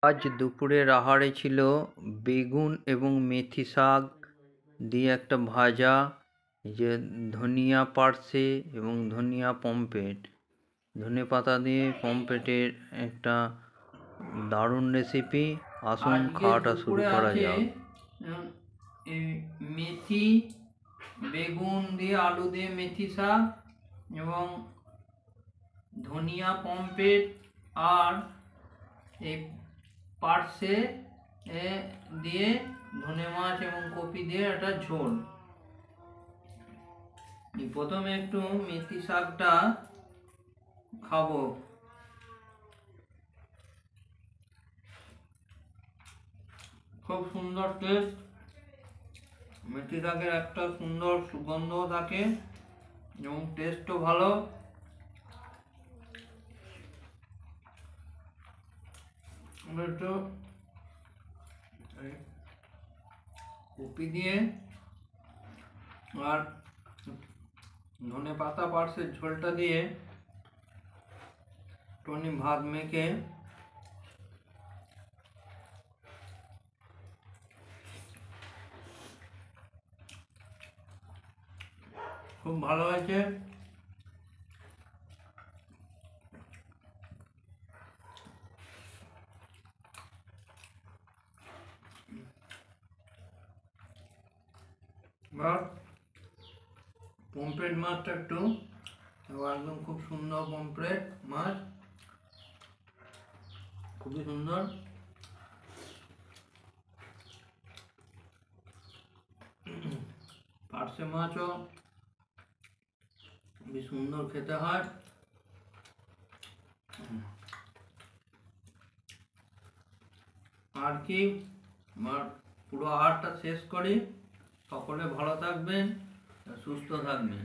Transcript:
আজ দুপুরের আহারে ছিল বেগুন এবং মেথি শাক দিয়ে একটা ভাজা, যে ধনিয়া পার্সে এবং ধনিয়া পমফ্রেট, ধনেপাতা দিয়ে পমফ্রেটের একটা দারুণ রেসিপি। আসুন খাওয়াটা শুরু করা যাক। মেথি, বেগুন দিয়ে আলু দিয়ে মেথি শাক এবং ধনিয়া পমফ্রেট আর এই পার্সে দিয়ে ধনে মাছ এবং কপি দিয়ে একটা ঝোল। প্রথমে একটু মেথি শাকটা খাবো। খুব সুন্দর টেস্ট। মেথি শাকের একটা সুন্দর সুগন্ধ থাকে এবং টেস্টও ভালো। একটু কপি দিয়ে আর ধনে পাতা পার্সের ঝোলটা দিয়ে টনি ভাত মেখে খুব ভালো হয়েছে। পমফ্রেট মাছটা একটু একদম খুব সুন্দর, পমফ্রেট মাছ খুবই সুন্দর। পার্সে মাছও বেশ সুন্দর খেতে হয়। আর কি, আমার পুরো আহারটা শেষ করি। সকলে ভালো থাকবেন, সুস্থ থাকবেন।